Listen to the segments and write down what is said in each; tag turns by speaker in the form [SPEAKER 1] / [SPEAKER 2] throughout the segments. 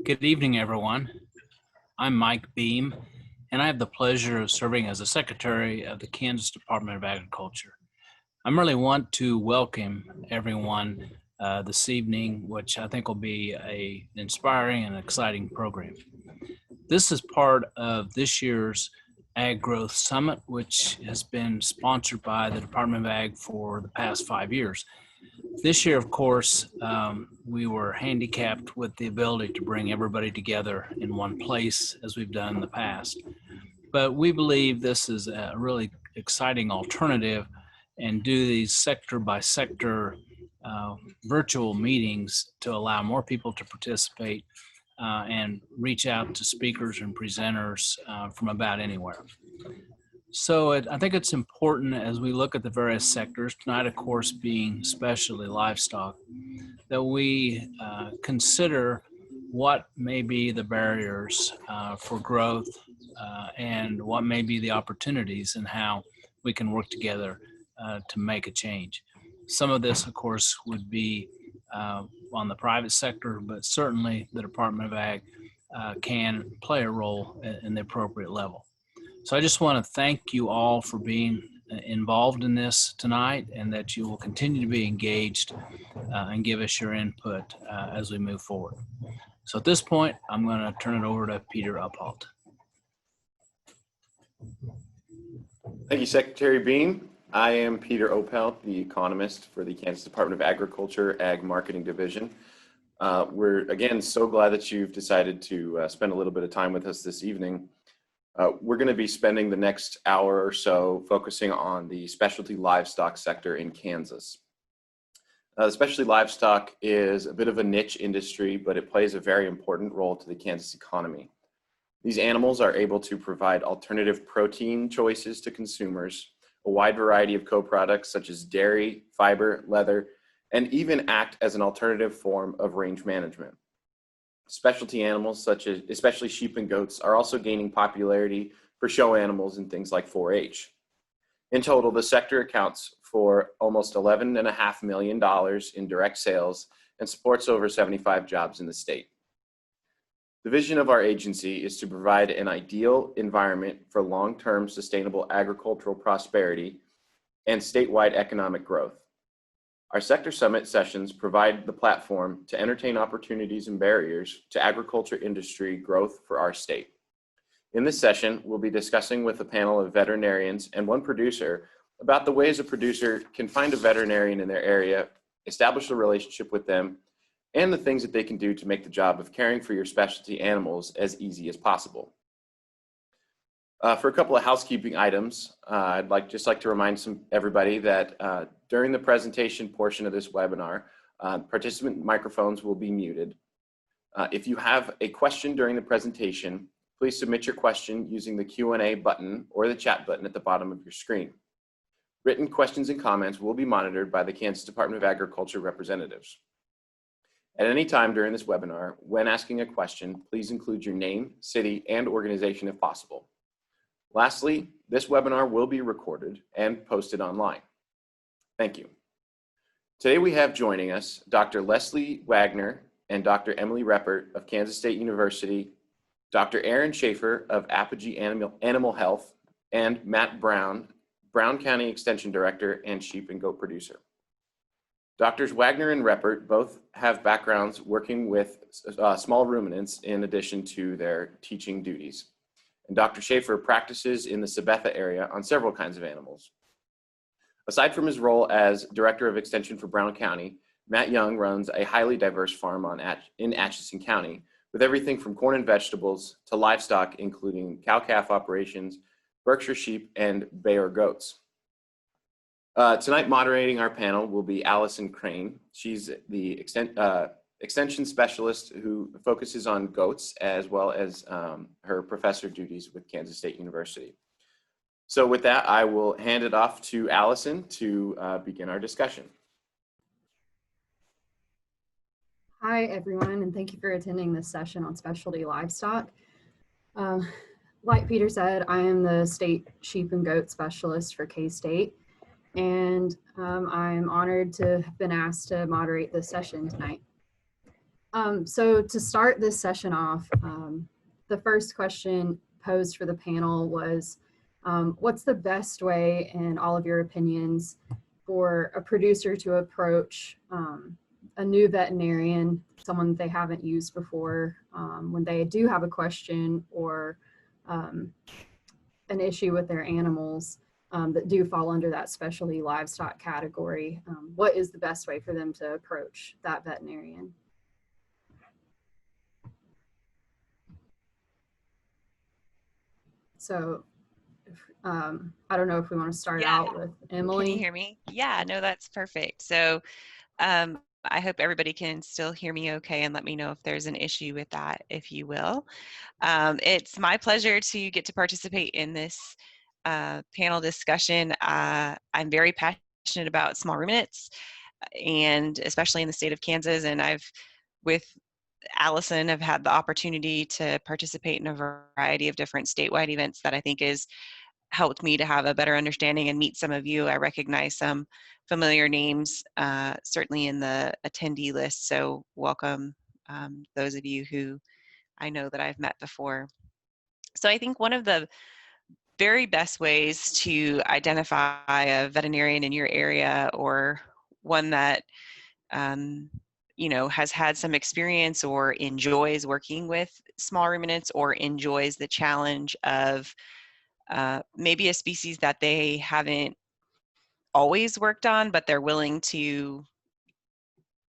[SPEAKER 1] Good evening, everyone. I'm Mike Beam, and I have the pleasure of serving as the Secretary of the Kansas Department of Agriculture. I really want to welcome everyone this evening, which I think will be an inspiring and exciting program. This is part of this year's Ag Growth Summit, which has been sponsored by the Department of Ag for the past 5 years. This year, of course, we were handicapped with the ability to bring everybody together in one place as we've done in the past. But we believe this is a really exciting alternative, and do these sector by sector virtual meetings to allow more people to participate and reach out to speakers and presenters from about anywhere. So I think it's important as we look at the various sectors, tonight, of course, being especially livestock, that we consider what may be the barriers for growth and what may be the opportunities and how we can work together to make a change. Some of this, of course, would be on the private sector, but certainly the Department of Ag can play a role in the appropriate level. So I just want to thank you all for being involved in this tonight, and that you will continue to be engaged and give us your input as we move forward. So at this point, I'm going to turn it over to Peter Upholt.
[SPEAKER 2] Thank you, Secretary Beam. I am Peter Opelt, the economist for the Kansas Department of Agriculture Ag Marketing Division. We're again so glad that you've decided to spend a little bit of time with us this evening. We're going to be spending the next hour or so focusing on the specialty livestock sector in Kansas. Specialty livestock is a bit of a niche industry, but it plays a very important role to the Kansas economy. These animals are able to provide alternative protein choices to consumers, a wide variety of co-products such as dairy, fiber, leather, and even act as an alternative form of range management. Specialty animals, such as especially sheep and goats, are also gaining popularity for show animals and things like 4-H. In total, the sector accounts for almost $11.5 million in direct sales and supports over 75 jobs in the state. The vision of our agency is to provide an ideal environment for long-term sustainable agricultural prosperity and statewide economic growth. Our sector summit sessions provide the platform to entertain opportunities and barriers to agriculture industry growth for our state. In this session, we'll be discussing with a panel of veterinarians and one producer about the ways a producer can find a veterinarian in their area, establish a relationship with them, and the things that they can do to make the job of caring for your specialty animals as easy as possible. For a couple of housekeeping items, I'd just like to remind everybody that during the presentation portion of this webinar, participant microphones will be muted. If you have a question during the presentation, please submit your question using the Q&A button or the chat button at the bottom of your screen. Written questions and comments will be monitored by the Kansas Department of Agriculture representatives. At any time during this webinar, when asking a question, please include your name, city, and organization if possible. Lastly, this webinar will be recorded and posted online. Thank you. Today we have joining us Dr. Leslie Wagner and Dr. Emily Reppert of Kansas State University, Dr. Aaron Schaefer of Apogee Animal Health, and Matt Brown, Brown County Extension Director and sheep and goat producer. Doctors Wagner and Reppert both have backgrounds working with small ruminants in addition to their teaching duties. And Dr. Schaefer practices in the Sabetha area on several kinds of animals. Aside from his role as Director of Extension for Brown County, Matt Young runs a highly diverse farm in Atchison County with everything from corn and vegetables to livestock, including cow-calf operations, Berkshire sheep, and Bayer goats. Tonight, moderating our panel will be Allison Crane. She's the extension specialist who focuses on goats, as well as her professor duties with Kansas State University. So with that, I will hand it off to Allison to begin our discussion.
[SPEAKER 3] Hi, everyone, and thank you for attending this session on specialty livestock. Like Peter said, I am the state sheep and goat specialist for K-State, and I'm honored to have been asked to moderate this session tonight. So to start this session off, the first question posed for the panel was, what's the best way, in all of your opinions, for a producer to approach a new veterinarian, someone they haven't used before, when they do have a question or an issue with their animals that do fall under that specialty livestock category? What is the best way for them to approach that veterinarian? So I don't know if we want to start
[SPEAKER 4] Yeah.
[SPEAKER 3] out with
[SPEAKER 4] Can you
[SPEAKER 3] Emily.
[SPEAKER 4] hear me? Yeah, no, that's perfect. So I hope everybody can still hear me okay, and let me know if there's an issue with that, if you will. It's my pleasure to get to participate in this panel discussion. I'm very passionate about small ruminants, and especially in the state of Kansas, and with Allison, have had the opportunity to participate in a variety of different statewide events that I think is helped me to have a better understanding and meet some of you. I recognize some familiar names, certainly in the attendee list. So welcome those of you who I know that I've met before. So I think one of the very best ways to identify a veterinarian in your area, or one that has had some experience or enjoys working with small ruminants, or enjoys the challenge of maybe a species that they haven't always worked on, but they're willing to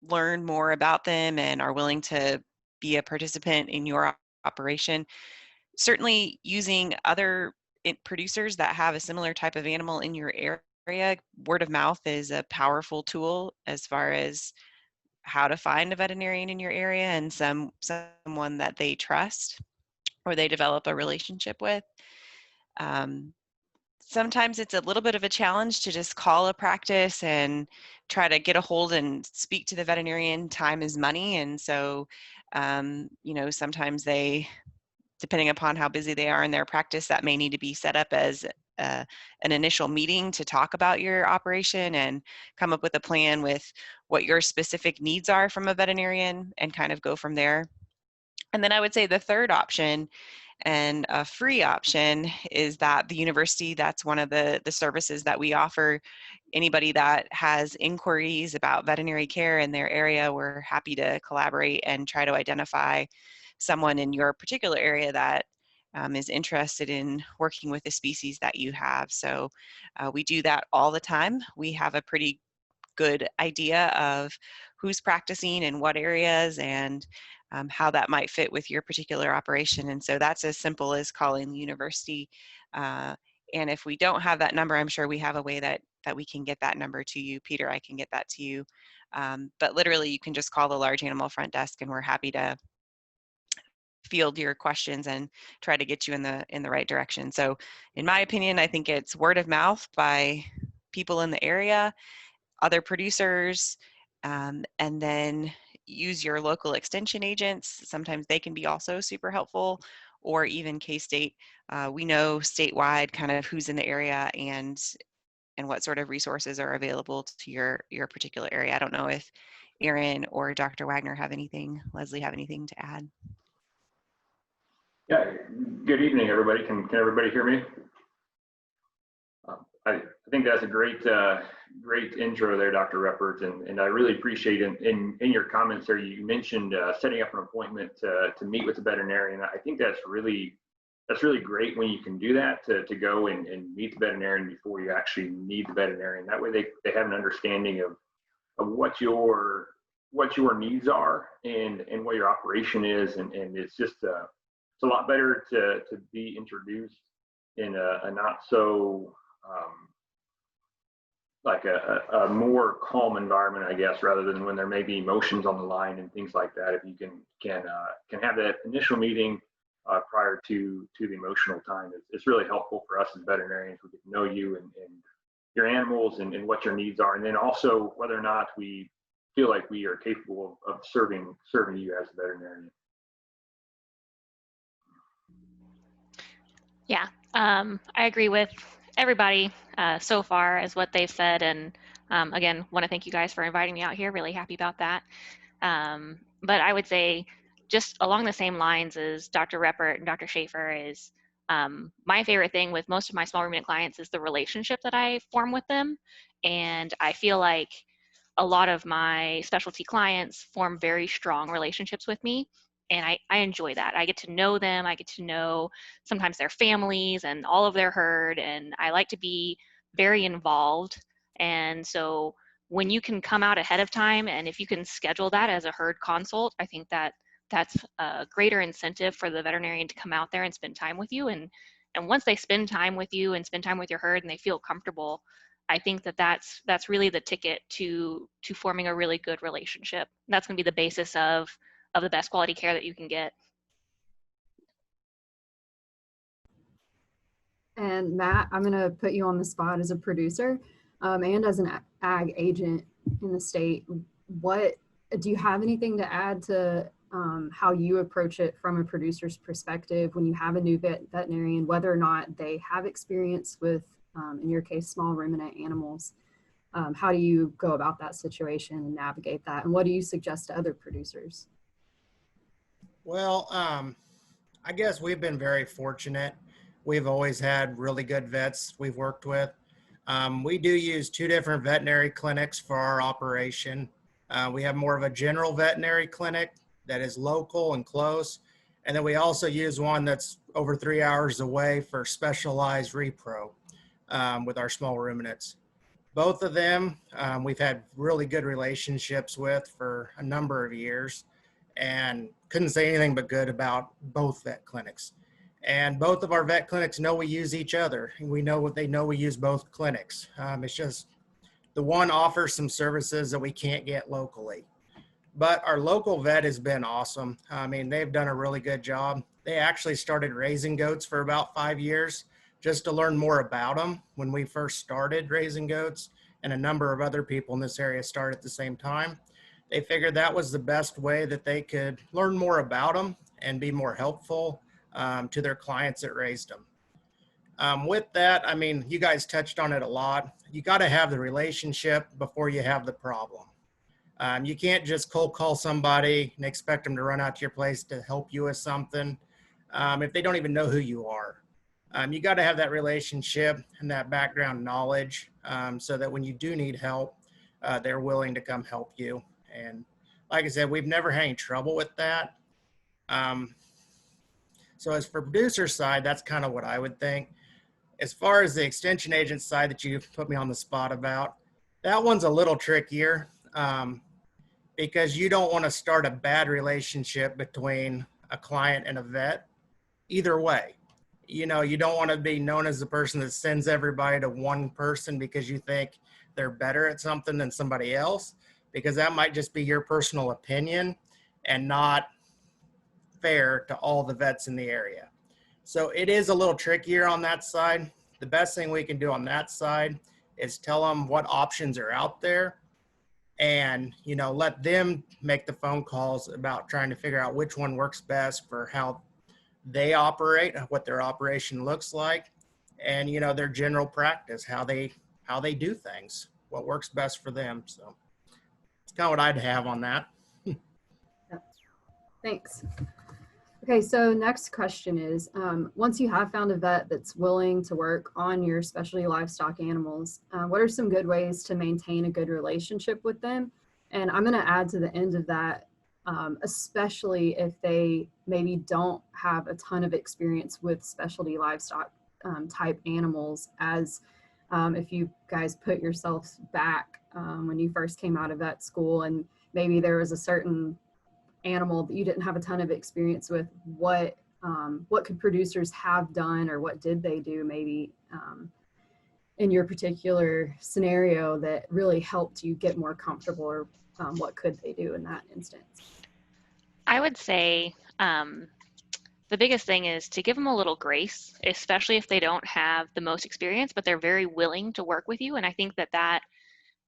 [SPEAKER 4] learn more about them and are willing to be a participant in your operation. Certainly using other producers that have a similar type of animal in your area, word of mouth is a powerful tool as far as how to find a veterinarian in your area, and someone that they trust or they develop a relationship with. Sometimes it's a little bit of a challenge to just call a practice and try to get a hold and speak to the veterinarian. Time is money, and so sometimes they, depending upon how busy they are in their practice, that may need to be set up as an initial meeting to talk about your operation and come up with a plan with what your specific needs are from a veterinarian, and kind of go from there. And then I would say the third option, and a free option, is that the university, that's one of the services that we offer. Anybody that has inquiries about veterinary care in their area, we're happy to collaborate and try to identify someone in your particular area that is interested in working with the species that you have. So we do that all the time. We have a pretty good idea of who's practicing in what areas, and how that might fit with your particular operation. And so that's as simple as calling the university. And if we don't have that number, I'm sure we have a way that we can get that number to you. Peter, I can get that to you. But literally, you can just call the large animal front desk, and we're happy to field your questions and try to get you in the right direction. So in my opinion, I think it's word of mouth by people in the area, other producers, and then use your local extension agents. Sometimes they can be also super helpful, or even K-State. We know statewide kind of who's in the area and what sort of resources are available to your particular area. I don't know if Aaron or Dr. Wagner have anything, Leslie have anything to add.
[SPEAKER 5] Yeah, good evening, everybody. Can everybody hear me? I think that's a great intro there, Dr. Reppert, and I really appreciate in your comments there, you mentioned setting up an appointment to meet with the veterinarian. I think that's really great when you can do that, to go and meet the veterinarian before you actually need the veterinarian. That way they have an understanding of what your needs are and what your operation is, and it's just it's a lot better to be introduced in a not so like a more calm environment, I guess, rather than when there may be emotions on the line and things like that. If you can have that initial meeting prior to the emotional time, it's really helpful for us as veterinarians. We get to know you and your animals and what your needs are, and then also whether or not we feel like we are capable of serving you as a veterinarian.
[SPEAKER 6] Yeah, I agree with everybody so far as what they've said, and again, want to thank you guys for inviting me out here. Really happy about that. But I would say just along the same lines as Dr. Reppert and Dr. Schaefer is my favorite thing with most of my small ruminant clients is the relationship that I form with them. And I feel like a lot of my specialty clients form very strong relationships with me. And I enjoy that. I get to know them. I get to know sometimes their families and all of their herd. And I like to be very involved. And so when you can come out ahead of time and if you can schedule that as a herd consult, I think that that's a greater incentive for the veterinarian to come out there and spend time with you. And once they spend time with you and spend time with your herd and they feel comfortable, I think that that's really the ticket to forming a really good relationship. That's going to be the basis of the best quality care that you can get.
[SPEAKER 3] And Matt, I'm going to put you on the spot as a producer and as an ag agent in the state. What do you have anything to add to how you approach it from a producer's perspective when you have a new veterinarian, whether or not they have experience with, in your case, small ruminant animals? How do you go about that situation and navigate that? And what do you suggest to other producers?
[SPEAKER 7] Well, I guess we've been very fortunate. We've always had really good vets we've worked with. We do use 2 different veterinary clinics for our operation. We have more of a general veterinary clinic that is local and close. And then we also use one that's over 3 hours away for specialized repro with our small ruminants. Both of them we've had really good relationships with for a number of years and couldn't say anything but good about both vet clinics. And both of our vet clinics know we use each other. And we know what they know we use both clinics. It's just the one offers some services that we can't get locally. But our local vet has been awesome. I mean, they've done a really good job. They actually started raising goats for about 5 years just to learn more about them when we first started raising goats. And a number of other people in this area started at the same time. They figured that was the best way that they could learn more about them and be more helpful to their clients that raised them. With that, I mean, you guys touched on it a lot. You got to have the relationship before you have the problem. You can't just cold call somebody and expect them to run out to your place to help you with something if they don't even know who you are. You got to have that relationship and that background knowledge so that when you do need help, they're willing to come help you. And like I said, we've never had any trouble with that. So as for producer side, that's kind of what I would think. As far as the extension agent side that you put me on the spot about, that one's a little trickier because you don't want to start a bad relationship between a client and a vet either way. You know, you don't want to be known as the person that sends everybody to one person because you think they're better at something than somebody else, because that might just be your personal opinion and not fair to all the vets in the area. So it is a little trickier on that side. The best thing we can do on that side is tell them what options are out there and, you know, let them make the phone calls about trying to figure out which one works best for how they operate, what their operation looks like, and, you know, their general practice, how they do things, what works best for them. So it's kind of what I'd have on that.
[SPEAKER 3] Thanks. Okay, so next question is, once you have found a vet that's willing to work on your specialty livestock animals, what are some good ways to maintain a good relationship with them? And I'm going to add to the end of that, especially if they maybe don't have a ton of experience with specialty livestock type animals, as if you guys put yourselves back when you first came out of vet school and maybe there was a certain animal that you didn't have a ton of experience with, what could producers have done, or what did they do maybe in your particular scenario that really helped you get more comfortable, or what could they do in that instance?
[SPEAKER 6] I would say the biggest thing is to give them a little grace, especially if they don't have the most experience, but they're very willing to work with you. And I think that that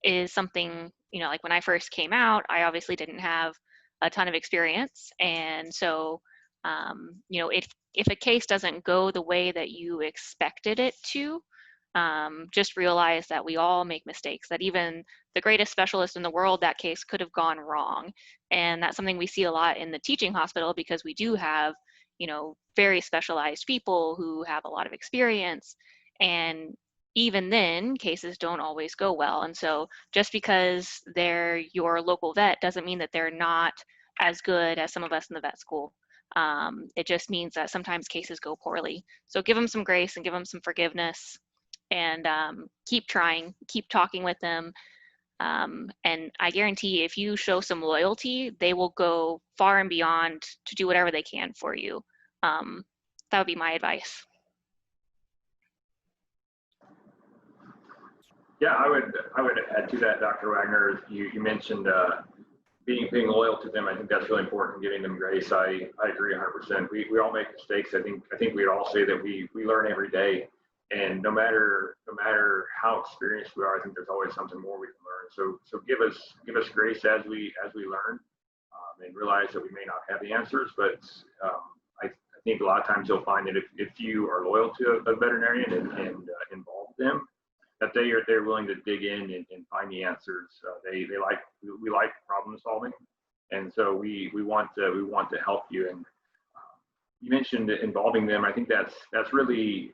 [SPEAKER 6] is something, you know, like when I first came out, I obviously didn't have a ton of experience. And so, you know, if a case doesn't go the way that you expected it to, Just realize that we all make mistakes, that even the greatest specialist in the world, that case could have gone wrong. And that's something we see a lot in the teaching hospital, because we do have, very specialized people who have a lot of experience. And even then, cases don't always go well. And so just because they're your local vet doesn't mean that they're not as good as some of us in the vet school. It just means that sometimes cases go poorly. So give them some grace and give them some forgiveness, and keep trying, keep talking with them. And I guarantee if you show some loyalty, they will go far and beyond to do whatever they can for you. That would be my advice.
[SPEAKER 5] Yeah, I would add to that, Dr. Wagner. You mentioned being loyal to them. I think that's really important. Giving them grace. I agree 100%. We all make mistakes. I think we'd all say that we learn every day, and no matter how experienced we are, I think there's always something more we can learn. So give us grace as we learn, and realize that we may not have the answers, but I think a lot of times you'll find that if you are loyal to a veterinarian and involve them, that they're willing to dig in and find the answers. We like problem solving, and so we want to help you. And you mentioned involving them. I think that's really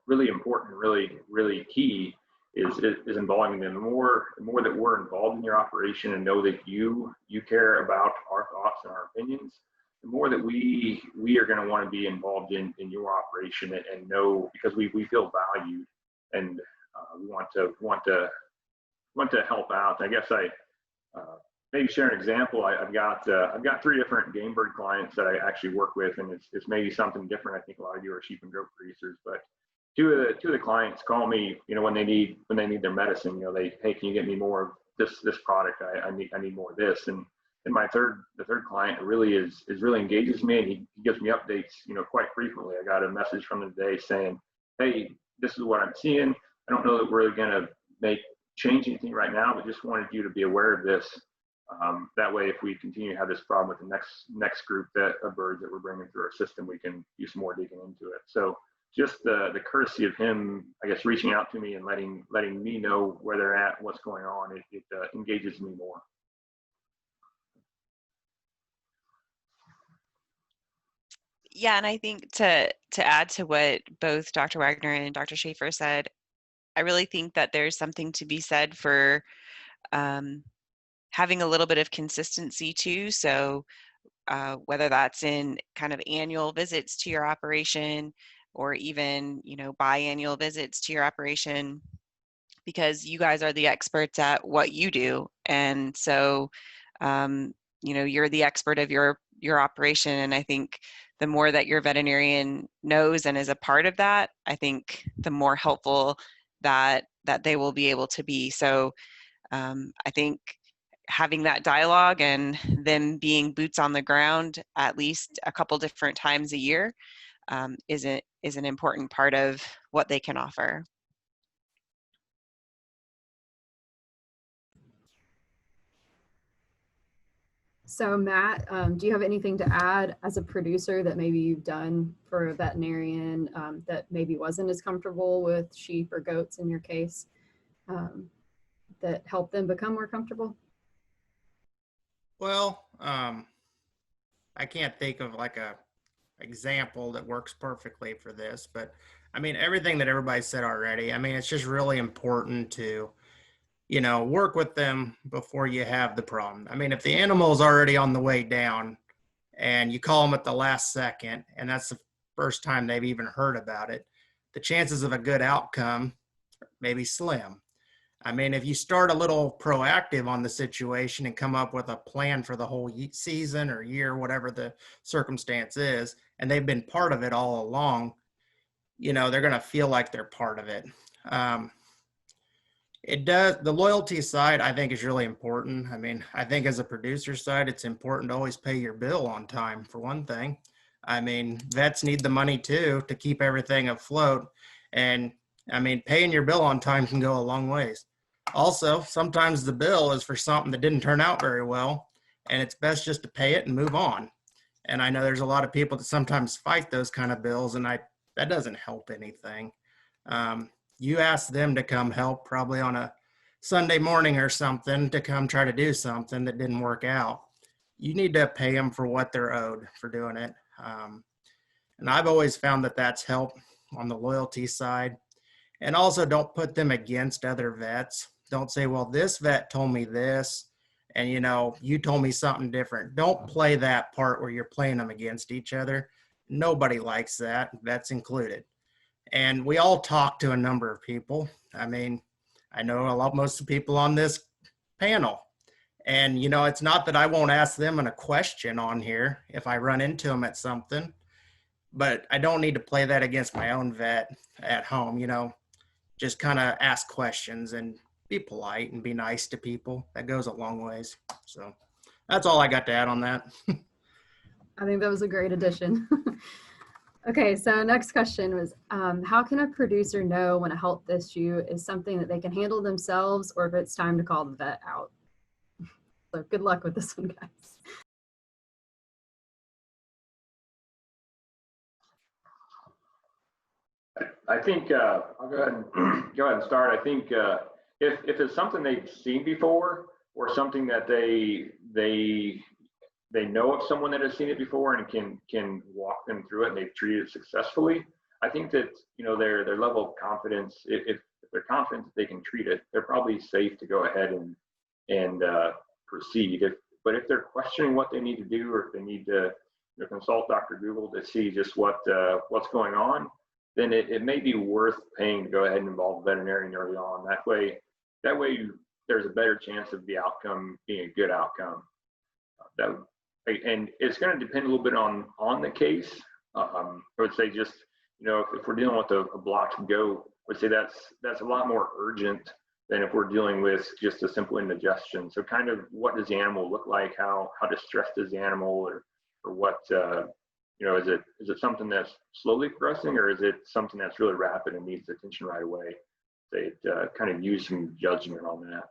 [SPEAKER 5] really important, really key is involving them. The more that we're involved in your operation and know that you care about our thoughts and our opinions, the more that we are going to want to be involved in your operation and know, because we feel valued, and we want to help out. I guess I maybe share an example. I've got 3 different game bird clients that I actually work with, and it's maybe something different. I think a lot of you are sheep and goat producers, but two of the clients call me, when they need their medicine. Hey, can you get me more of this product? I need more of this. And the third client really really engages me, and he gives me updates, quite frequently. I got a message from him today saying, hey, this is what I'm seeing. I don't know that we're going to change anything right now, but just wanted you to be aware of this. That way, if we continue to have this problem with the next group of birds that we're bringing through our system, we can do some more digging into it. So just the courtesy of him, I guess, reaching out to me and letting me know where they're at, what's going on, it engages me more.
[SPEAKER 4] Yeah, and I think to add to what both Dr. Wagner and Dr. Schaefer said, I really think that there's something to be said for having a little bit of consistency too. So whether that's in kind of annual visits to your operation, or even biannual visits to your operation, because you guys are the experts at what you do, and so you're the expert of your operation. And I think the more that your veterinarian knows and is a part of that, I think the more helpful that they will be able to be. So I think having that dialogue and them being boots on the ground at least a couple different times a year is an important part of what they can offer.
[SPEAKER 3] So Matt, do you have anything to add as a producer that maybe you've done for a veterinarian that maybe wasn't as comfortable with sheep or goats in your case, that helped them become more comfortable?
[SPEAKER 7] Well, I can't think of like a example that works perfectly for this, but I mean, everything that everybody said already, I mean, it's just really important to, work with them before you have the problem. I mean, if the animal is already on the way down and you call them at the last second, and that's the first time they've even heard about it, the chances of a good outcome may be slim. I mean, if you start a little proactive on the situation and come up with a plan for the whole season or year, whatever the circumstance is, and they've been part of it all along, they're going to feel like they're part of it. The loyalty side, I think, is really important. I mean, I think as a producer side, it's important to always pay your bill on time, for one thing. I mean, vets need the money too to keep everything afloat. And I mean, paying your bill on time can go a long ways. Also, sometimes the bill is for something that didn't turn out very well, and it's best just to pay it and move on. And I know there's a lot of people that sometimes fight those kind of bills, and that doesn't help anything. you ask them to come help probably on a Sunday morning or something to come try to do something that didn't work out. You need to pay them for what they're owed for doing it. And I've always found that that's helped on the loyalty side. And also don't put them against other vets. Don't say, well, this vet told me this, and you told me something different. Don't play that part where you're playing them against each other. Nobody likes that, vets included. And we all talk to a number of people. I mean, I know most of the people on this panel. And, it's not that I won't ask them a question on here if I run into them at something, but I don't need to play that against my own vet at home, just kind of ask questions and be polite and be nice to people. That goes a long ways. So that's all I got to add on that.
[SPEAKER 3] I think that was a great addition. Okay, so next question was, how can a producer know when a health issue is something that they can handle themselves or if it's time to call the vet out? So good luck with this one, guys.
[SPEAKER 5] I think I'll go ahead and start. I think if it's something they've seen before or something that they know of someone that has seen it before and can walk them through it and they've treated it successful, I think that their level of confidence, if they're confident that they can treat it, they're probably safe to go ahead and proceed. But if they're questioning what they need to do, or if they need to consult Dr. Google to see just what's going on, then it may be worth paying to go ahead and involve a veterinarian early on. That way there's a better chance of the outcome being a good outcome. And it's going to depend a little bit on the case. I would say just, if we're dealing with a blocked goat, I would say that's a lot more urgent than if we're dealing with just a simple indigestion. So kind of what does the animal look like? How distressed is the animal, or what, is it something that's slowly progressing, or is it something that's really rapid and needs attention right away? They kind of use some judgment on that.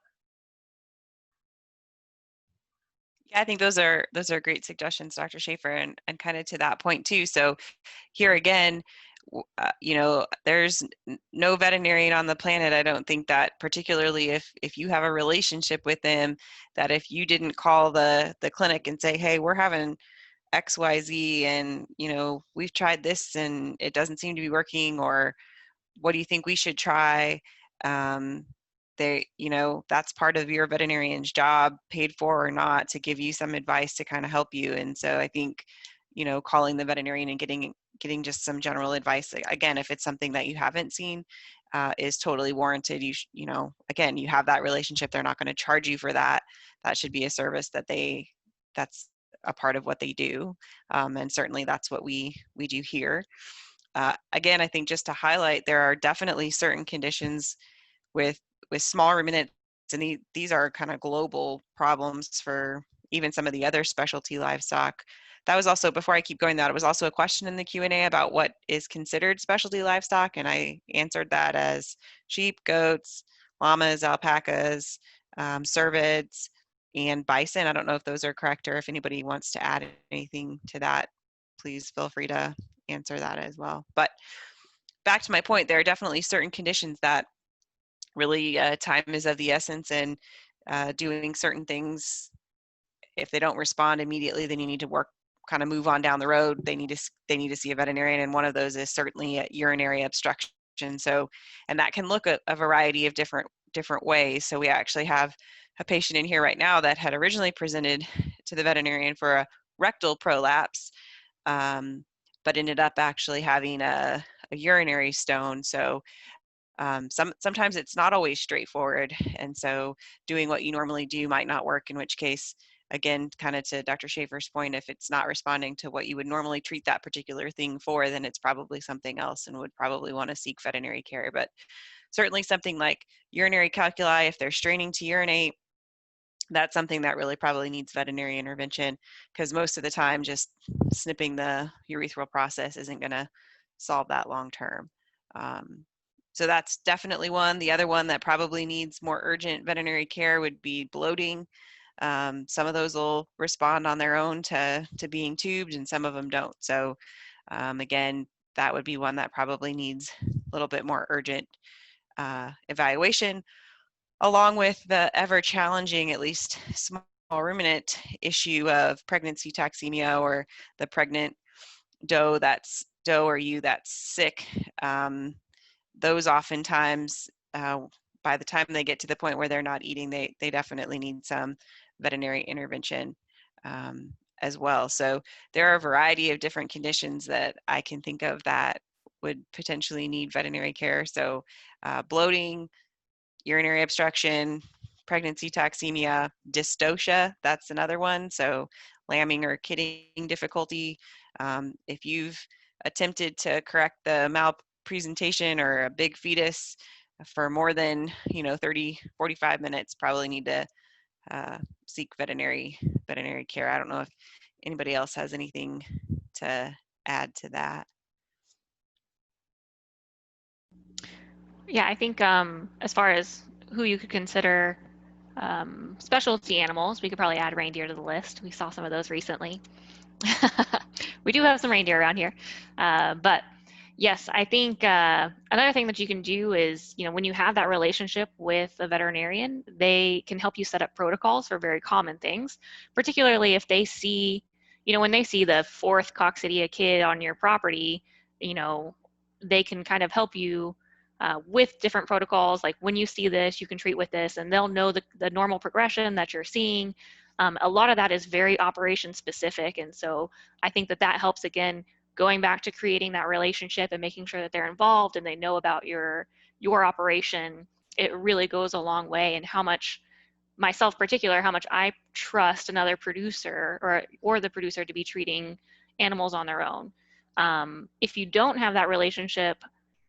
[SPEAKER 4] Yeah, I think those are great suggestions, Dr. Schaefer, and kind of to that point too. So here again, there's no veterinarian on the planet, I don't think, that particularly if you have a relationship with them, that if you didn't call the clinic and say, hey, we're having XYZ and we've tried this and it doesn't seem to be working, or what do you think we should try? That's part of your veterinarian's job, paid for or not, to give you some advice to kind of help you. And so I think calling the veterinarian and getting just some general advice, again, if it's something that you haven't seen, is totally warranted. Again, you have that relationship, they're not going to charge you for that. That should be a service that's a part of what they do. And certainly that's what we do here. Again, I think just to highlight, there are definitely certain conditions with small ruminants, and these are kind of global problems for even some of the other specialty livestock. That was also, before I keep going, that it was also a question in the Q&A about what is considered specialty livestock, and I answered that as sheep, goats, llamas, alpacas, cervids, and bison. I don't know if those are correct, or if anybody wants to add anything to that, please feel free to answer that as well. But back to my point, there are definitely certain conditions that really time is of the essence, and doing certain things, if they don't respond immediately, then you need to kind of move on down the road. They need to see a veterinarian, and one of those is certainly a urinary obstruction. So, and that can look a variety of different ways. So we actually have a patient in here right now that had originally presented to the veterinarian for a rectal prolapse, but ended up actually having a urinary stone. So sometimes it's not always straightforward, and so doing what you normally do might not work, in which case, again, kind of to Dr. Schaefer's point, if it's not responding to what you would normally treat that particular thing for, then it's probably something else and would probably want to seek veterinary care. But certainly something like urinary calculi, if they're straining to urinate, that's something that really probably needs veterinary intervention, because most of the time just snipping the urethral process isn't going to solve that long term. So that's definitely one. The other one that probably needs more urgent veterinary care would be bloating. Some of those will respond on their own to being tubed, and some of them don't. So again, that would be one that probably needs a little bit more urgent evaluation, along with the ever challenging, at least small ruminant issue of pregnancy toxemia, or the pregnant doe or ewe that's sick. Those oftentimes, by the time they get to the point where they're not eating, they definitely need some veterinary intervention as well. So there are a variety of different conditions that I can think of that would potentially need veterinary care. So bloating, urinary obstruction, pregnancy toxemia, dystocia, that's another one. So lambing or kidding difficulty. If you've attempted to correct the malpresentation or a big fetus for more than 30, 45 minutes, probably need to seek veterinary care. I don't know if anybody else has anything to add to that.
[SPEAKER 6] Yeah, I think as far as who you could consider specialty animals, we could probably add reindeer to the list. We saw some of those recently. We do have some reindeer around here. But yes, I think another thing that you can do is, when you have that relationship with a veterinarian, they can help you set up protocols for very common things, particularly if they see, when they see the fourth coccidia kid on your property, they can kind of help you with different protocols. Like, when you see this, you can treat with this, and they'll know the normal progression that you're seeing. A lot of that is very operation specific. And so I think that helps, again, going back to creating that relationship and making sure that they're involved and they know about your operation. It really goes a long way. And how much, myself in particular, how much I trust another producer or the producer to be treating animals on their own. If you don't have that relationship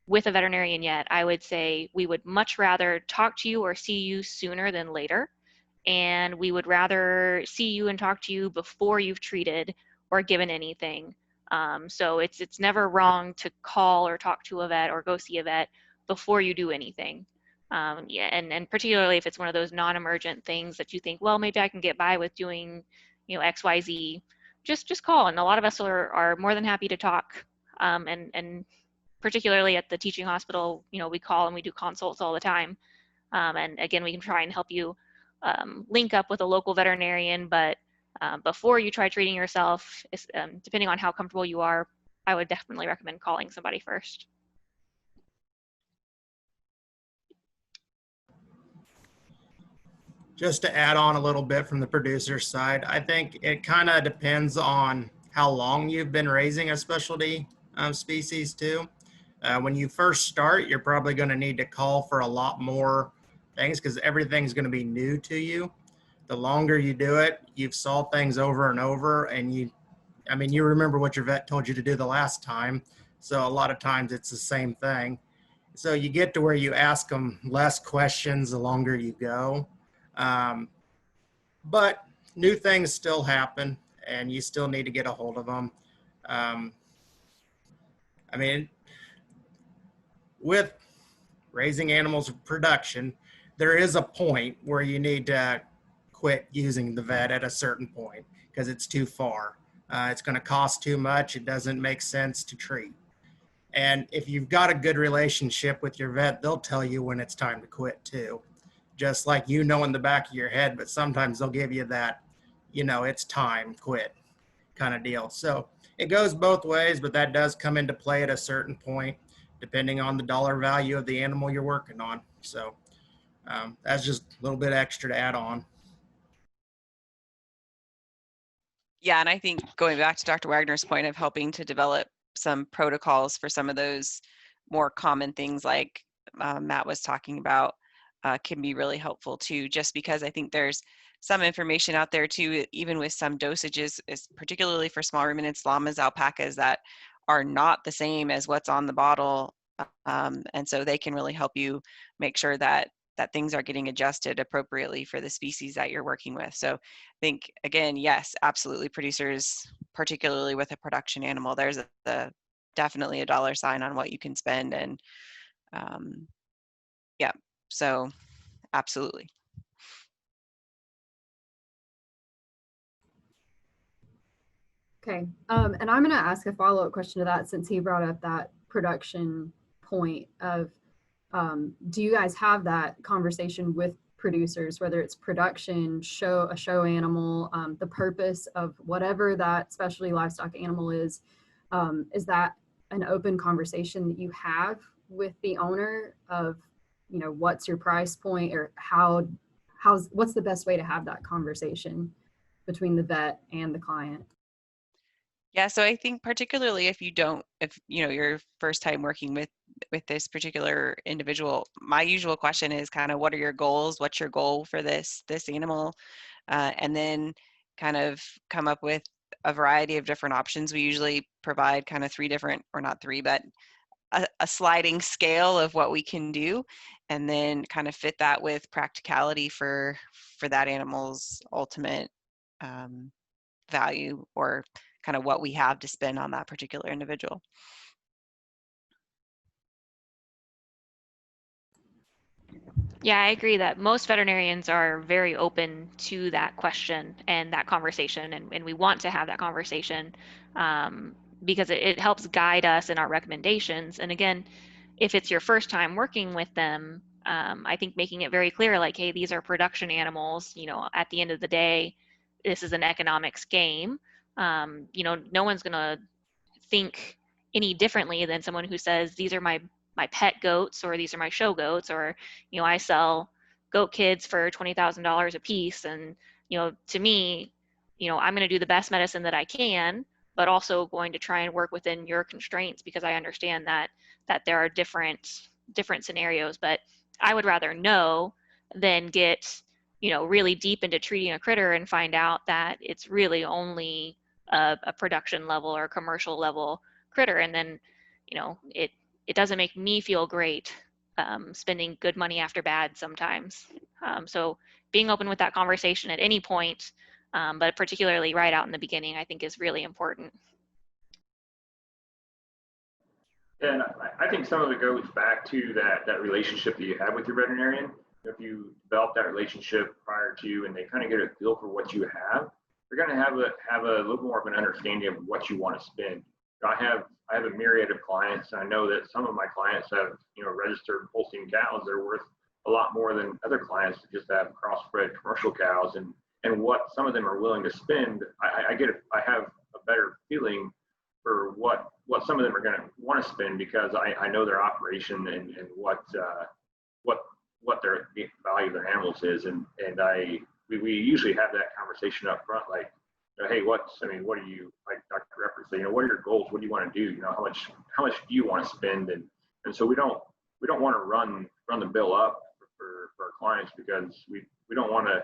[SPEAKER 6] with a veterinarian yet, I would say we would much rather talk to you or see you sooner than later. And we would rather see you and talk to you before you've treated or given anything. So it's never wrong to call or talk to a vet or go see a vet before you do anything. Yeah, and particularly if it's one of those non-emergent things that you think, well, maybe I can get by with doing, X, Y, Z. Just call, and a lot of us are more than happy to talk. And particularly at the teaching hospital, we call and we do consults all the time. And again, we can try and help you link up with a local veterinarian, but before you try treating yourself, depending on how comfortable you are, I would definitely recommend calling somebody first.
[SPEAKER 7] Just to add on a little bit from the producer side, I think it kind of depends on how long you've been raising a specialty species too. When you first start, you're probably going to need to call for a lot more things because everything's going to be new to you. The longer you do it, you've saw things over and over, and you remember what your vet told you to do the last time. So a lot of times it's the same thing. So you get to where you ask them less questions the longer you go. But new things still happen, and you still need to get a hold of them. With raising animals for production, there is a point where you need to quit using the vet at a certain point because it's too far. It's going to cost too much. It doesn't make sense to treat. And if you've got a good relationship with your vet, they'll tell you when it's time to quit too. Just like in the back of your head, but sometimes they'll give you that, it's time, quit kind of deal. So it goes both ways, but that does come into play at a certain point, depending on the dollar value of the animal you're working on. So that's just a little bit extra to add on.
[SPEAKER 4] Yeah, and I think going back to Dr. Wagner's point of helping to develop some protocols for some of those more common things like Matt was talking about can be really helpful too, just because I think there's some information out there too, even with some dosages, particularly for small ruminants, llamas, alpacas, that are not the same as what's on the bottle. And so they can really help you make sure that things are getting adjusted appropriately for the species that you're working with. So I think, again, yes, absolutely, producers, particularly with a production animal, there's definitely a dollar sign on what you can spend. And yeah, so absolutely.
[SPEAKER 3] Okay, and I'm going to ask a follow-up question to that since he brought up that production point of Do you guys have that conversation with producers, whether it's production, a show animal, the purpose of whatever that specialty livestock animal is that an open conversation that you have with the owner of, what's your price point, or what's the best way to have that conversation between the vet and the client?
[SPEAKER 4] Yeah, so I think particularly if your first time working with this particular individual, my usual question is kind of, what are your goals? What's your goal for this animal? And then kind of come up with a variety of different options. We usually provide kind of three different, or not three, but a sliding scale of what we can do, and then kind of fit that with practicality for that animal's ultimate value, or kind of what we have to spend on that particular individual.
[SPEAKER 6] Yeah, I agree that most veterinarians are very open to that question and that conversation, and we want to have that conversation because it helps guide us in our recommendations. And again, if it's your first time working with them, I think making it very clear, like, hey, these are production animals, at the end of the day, this is an economics game. No one's going to think any differently than someone who says, these are my pet goats, or these are my show goats, or I sell goat kids for $20,000 a piece, and to me, I'm going to do the best medicine that I can, but also going to try and work within your constraints, because I understand that there are different scenarios. But I would rather know than get really deep into treating a critter and find out that it's really only a production level or commercial level critter, and then it doesn't make me feel great spending good money after bad sometimes. So being open with that conversation at any point, but particularly right out in the beginning, I think is really important.
[SPEAKER 5] And I think some of it goes back to that relationship that you have with your veterinarian. If you develop that relationship prior to, and they kind of get a feel for what you have, you're going to have a little more of an understanding of what you want to spend. I have a myriad of clients, and I know that some of my clients have registered Holstein cows. They're worth a lot more than other clients that just have crossbred commercial cows, and what some of them are willing to spend. I have a better feeling for what some of them are going to want to spend, because I know their operation and what their value of their animals is, and we usually have that conversation up front, like, hey, what are you, like Dr. Repper said, what are your goals? What do you want to do? How much do you want to spend? And so we don't want to run the bill up for our clients, because we don't want to,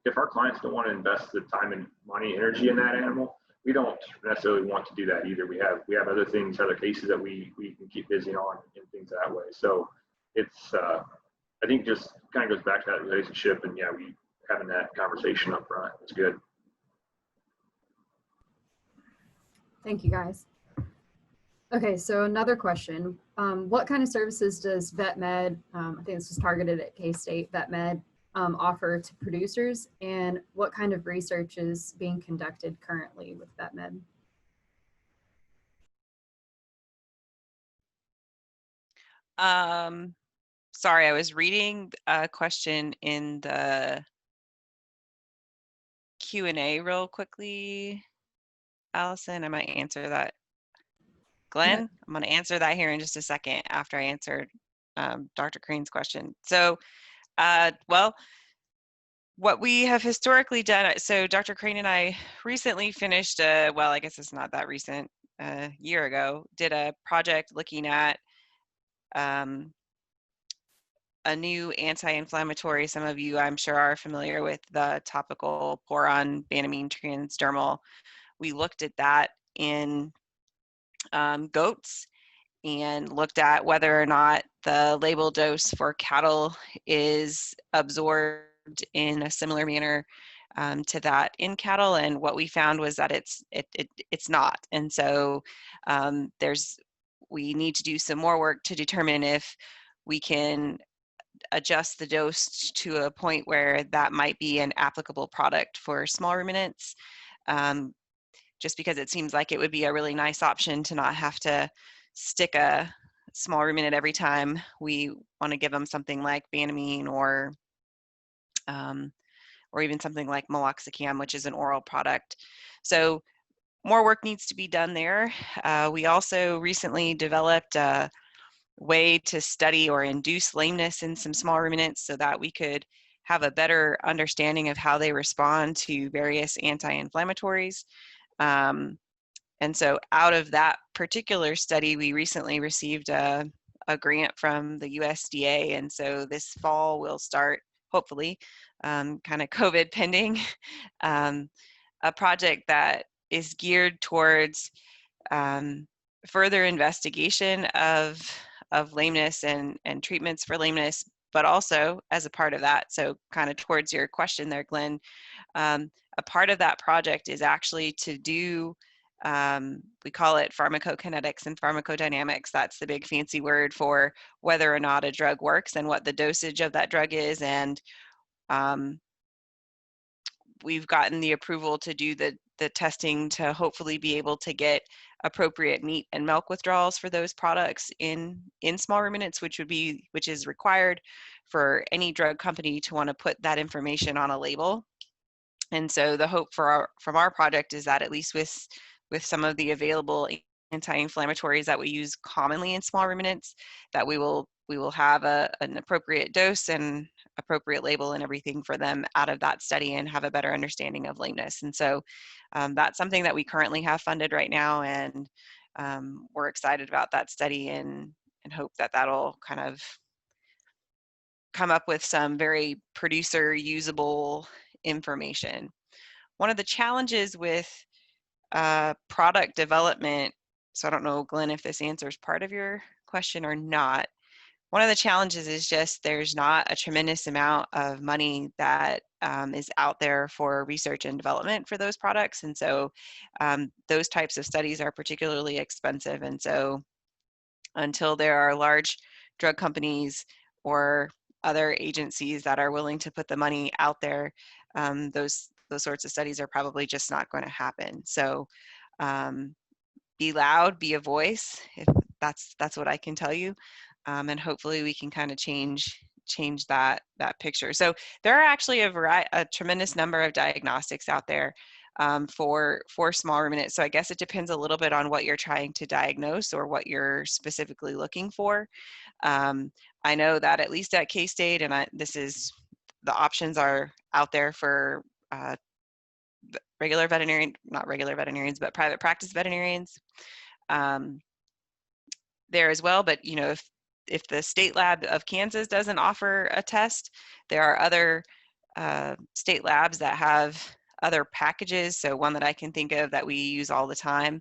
[SPEAKER 5] if our clients don't want to invest the time and money, energy in that animal, we don't necessarily want to do that either. We have other things, other cases that we can keep busy on and things that way. So it's I think just kind of goes back to that relationship, and yeah, we having that conversation up front. It's good.
[SPEAKER 3] Thank you, guys. Okay, so another question. What kind of services does VetMed, I think this was targeted at K-State, VetMed, offer to producers, and what kind of research is being conducted currently with VetMed?
[SPEAKER 4] Sorry, I was reading a question in the Q&A real quickly. Allison, I might answer that. Glenn,
[SPEAKER 3] Yeah.
[SPEAKER 4] I'm going to answer that here in just a second after I answered Dr. Crane's question. So, well, what we have historically done, so Dr. Crane and I recently finished, well, I guess it's not that recent, a year ago, did a project looking at a new anti-inflammatory. Some of you, I'm sure, are familiar with the topical Poron Banamine transdermal. We looked at that in goats and looked at whether or not the label dose for cattle is absorbed in a similar manner to that in cattle, and what we found was that it's not. And so we need to do some more work to determine if we can adjust the dose to a point where that might be an applicable product for small ruminants, just because it seems like it would be a really nice option to not have to stick a small ruminant every time we want to give them something like Banamine or even something like meloxicam, which is an oral product. So more work needs to be done there. We also recently developed a way to study or induce lameness in some small ruminants so that we could have a better understanding of how they respond to various anti-inflammatories. And so out of that particular study, we recently received a grant from the USDA. And so this fall we'll start, hopefully, kind of COVID pending, a project that is geared towards further investigation of lameness and treatments for lameness, but also as a part of that, so kind of towards your question there, Glenn, a part of that project is actually to do, we call it pharmacokinetics and pharmacodynamics. That's the big fancy word for whether or not a drug works and what the dosage of that drug is. And we've gotten the approval to do the testing to hopefully be able to get appropriate meat and milk withdrawals for those products in small ruminants, which is required for any drug company to want to put that information on a label. And so the hope from our project is that at least with some of the available anti-inflammatories that we use commonly in small ruminants, that we will have an appropriate dose and appropriate label and everything for them out of that study and have a better understanding of lameness. And so that's something that we currently have funded right now, and we're excited about that study and hope that that'll kind of come up with some very producer usable information. One of the challenges with product development, so I don't know, Glenn, if this answers part of your question or not. One of the challenges is just there's not a tremendous amount of money that is out there for research and development for those products. And so those types of studies are particularly expensive. And so until there are large drug companies or other agencies that are willing to put the money out there, those sorts of studies are probably just not going to happen. So be loud, be a voice, if that's what I can tell you. And hopefully we can kind of change that picture. So there are actually a tremendous number of diagnostics out there for small ruminants. So I guess it depends a little bit on what you're trying to diagnose or what you're specifically looking for. I know that at least at K-State, and the options are out there for not regular veterinarians, but private practice veterinarians there as well. But if the state lab of Kansas doesn't offer a test, there are other state labs that have other packages. So one that I can think of that we use all the time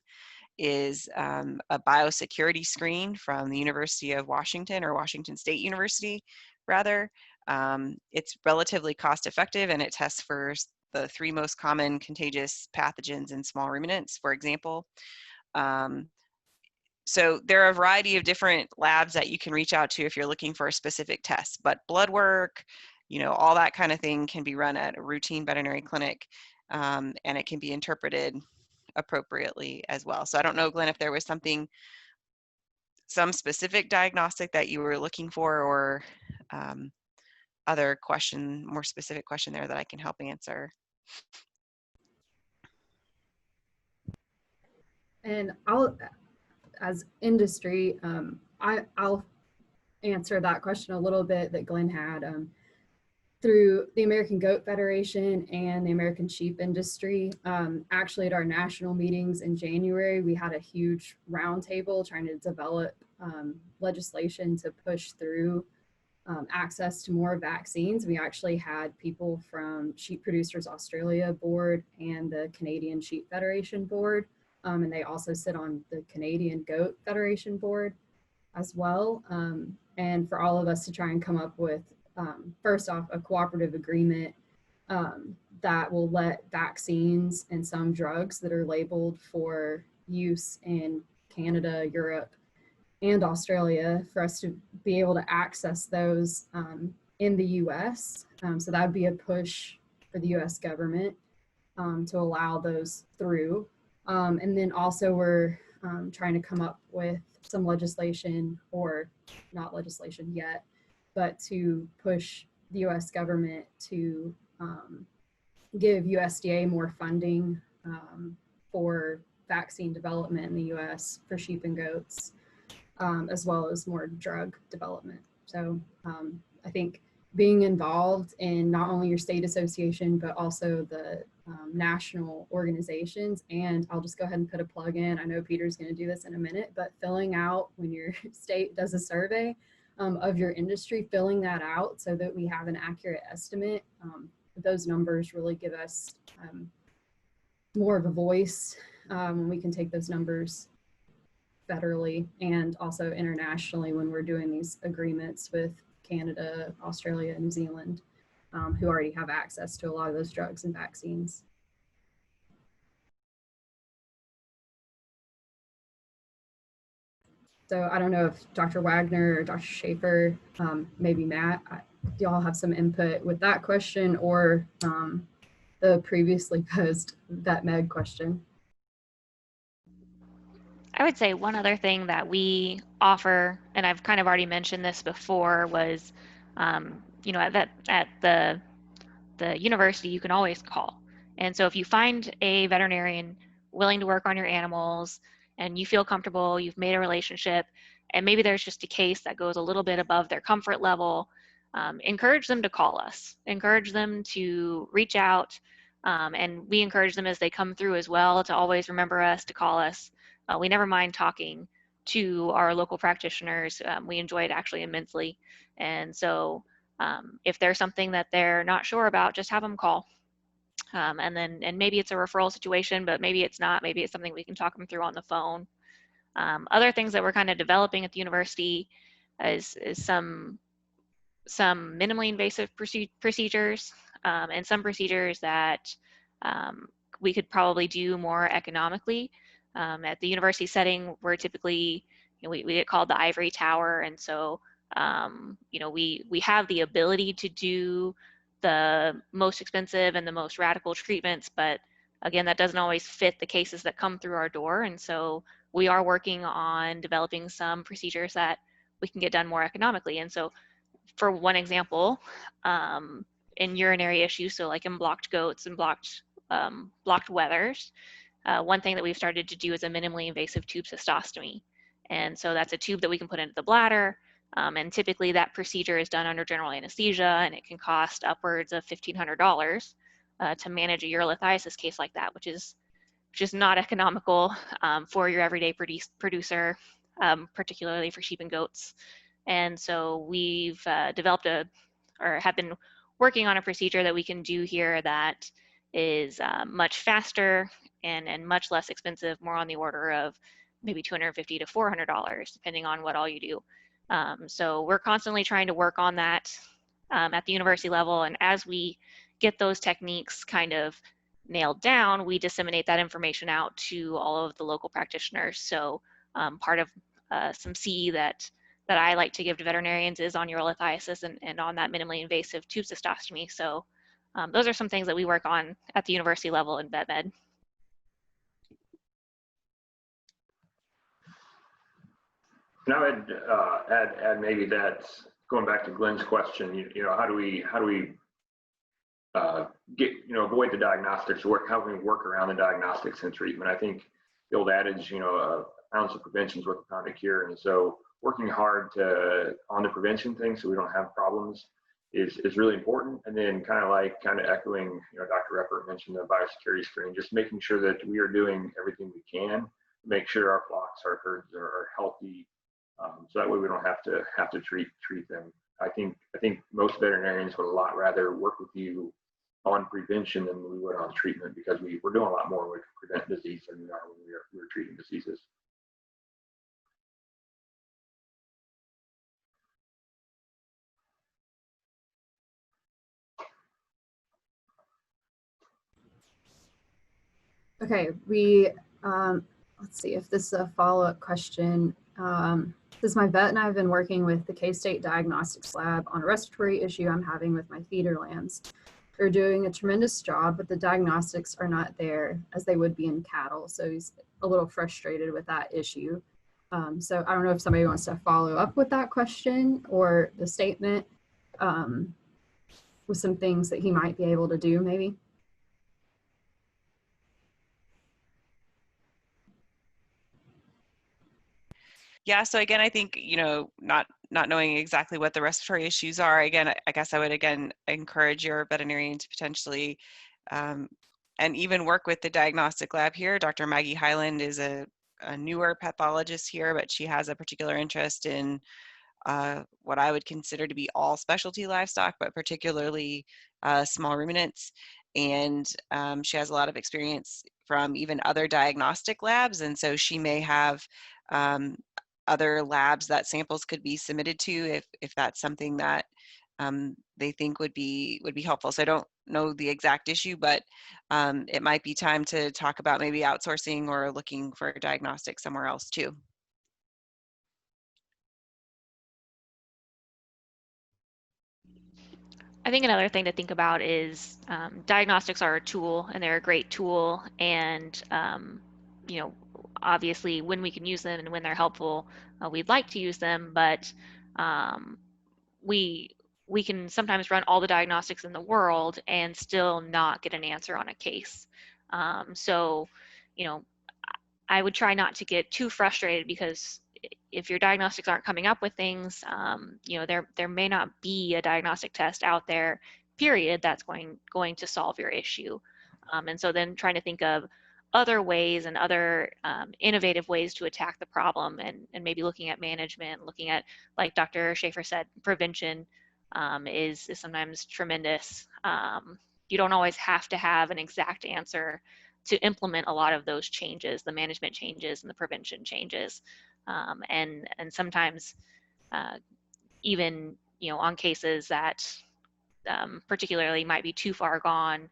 [SPEAKER 4] is a biosecurity screen from the University of Washington, or Washington State University, rather. It's relatively cost effective, and it tests for the 3 most common contagious pathogens in small ruminants, for example. So there are a variety of different labs that you can reach out to if you're looking for a specific test, but blood work, all that kind of thing can be run at a routine veterinary clinic, and it can be interpreted appropriately as well. So I don't know, Glenn, if there was some specific diagnostic that you were looking for, or more specific question there that I can help answer.
[SPEAKER 3] And as industry, I'll answer that question a little bit that Glenn had. Through the American Goat Federation and the American Sheep Industry, actually at our national meetings in January, we had a huge roundtable trying to develop legislation to push through access to more vaccines. We actually had people from Sheep Producers Australia board and the Canadian Sheep Federation board, and they also sit on the Canadian Goat Federation board as well. And for all of us to try and come up with, first off, a cooperative agreement that will let vaccines and some drugs that are labeled for use in Canada, Europe, and Australia, for us to be able to access those in the US. So that would be a push for the US government to allow those through. And then also we're trying to come up with some legislation, or not legislation yet, but to push the US government to give USDA more funding for vaccine development in the US for sheep and goats, as well as more drug development. So I think being involved in not only your state association, but also the national organizations, and I'll just go ahead and put a plug in. I know Peter's going to do this in a minute, but filling out, when your state does a survey of your industry, filling that out so that we have an accurate estimate. Those numbers really give us more of a voice when we can take those numbers federally and also internationally when we're doing these agreements with Canada, Australia, New Zealand, who already have access to a lot of those drugs and vaccines. So I don't know if Dr. Wagner or Dr. Schaefer, maybe Matt, do y'all have some input with that question, or the previously posed VetMed question?
[SPEAKER 6] I would say one other thing that we offer, and I've kind of already mentioned this before, was, you know, at the university, you can always call. And so if you find a veterinarian willing to work on your animals and you feel comfortable, you've made a relationship, and maybe there's just a case that goes a little bit above their comfort level, encourage them to call us, encourage them to reach out, and we encourage them as they come through as well to always remember us, to call us. We never mind talking to our local practitioners. We enjoy it actually immensely. And so if there's something that they're not sure about, just have them call. And maybe it's a referral situation, but maybe it's not. Maybe it's something we can talk them through on the phone. Other things that we're kind of developing at the university is some minimally invasive procedures, and some procedures that we could probably do more economically. At the university setting, we're typically, you know, we get called the ivory tower, and so you know, we have the ability to do the most expensive and the most radical treatments, but again, that doesn't always fit the cases that come through our door. And so we are working on developing some procedures that we can get done more economically. And so for one example, in urinary issues, so like in blocked goats and blocked wethers, one thing that we've started to do is a minimally invasive tube cystostomy. And so that's a tube that we can put into the bladder. And typically that procedure is done under general anesthesia, and it can cost upwards of $1,500 to manage a urolithiasis case like that, which is not economical for your everyday producer, particularly for sheep and goats. And so we've developed have been working on a procedure that we can do here that is much faster and much less expensive, more on the order of maybe $250 to $400, depending on what all you do. So we're constantly trying to work on that at the university level. And as we get those techniques kind of nailed down, we disseminate that information out to all of the local practitioners. So part of some CE that I like to give to veterinarians is on urolithiasis and on that minimally invasive tube cystostomy. So those are some things that we work on at the university level in VetMed.
[SPEAKER 5] And I would add maybe that, going back to Glenn's question, you know, how do we get, you know, avoid the diagnostics, how can we work around the diagnostics and treatment? I think the old adage, you know, an ounce of prevention is worth a pound of cure. And so working hard on the prevention thing so we don't have problems is really important. And then kind of echoing, you know, Dr. Reppert mentioned the biosecurity screen, just making sure that we are doing everything we can to make sure our flocks, our herds are healthy. So that way we don't have to treat them. I think most veterinarians would a lot rather work with you on prevention than we would on treatment, because we're doing a lot more when we prevent disease than we are when we're treating diseases.
[SPEAKER 3] Okay, let's see if this is a follow-up question. This is my vet and I have been working with the K-State Diagnostics lab on a respiratory issue I'm having with my feeder lambs. are doing a tremendous job, but the diagnostics are not there as they would be in cattle. So he's a little frustrated with that issue. So I don't know if somebody wants to follow up with that question or the statement with some things that he might be able to do maybe.
[SPEAKER 4] Yeah, so again, I think, not knowing exactly what the respiratory issues are, again, I guess I would again encourage your veterinarian to potentially and even work with the diagnostic lab here. Dr. Maggie Highland is a newer pathologist here, but she has a particular interest in what I would consider to be all specialty livestock, but particularly small ruminants. And she has a lot of experience from even other diagnostic labs. And so she may have other labs that samples could be submitted to if that's something that they think would be helpful. So I don't know the exact issue, but it might be time to talk about maybe outsourcing or looking for diagnostics somewhere else too.
[SPEAKER 6] I think another thing to think about is diagnostics are a tool, and they're a great tool. And obviously, when we can use them and when they're helpful, we'd like to use them. But we can sometimes run all the diagnostics in the world and still not get an answer on a case. So, I would try not to get too frustrated, because if your diagnostics aren't coming up with things, there may not be a diagnostic test out there, period, that's going to solve your issue. And so then trying to think of other ways and other innovative ways to attack the problem, and maybe looking at management, looking at, like Dr. Schaefer said, prevention is sometimes tremendous. You don't always have to have an exact answer to implement a lot of those changes, the management changes and the prevention changes. And sometimes even, on cases that particularly might be too far gone,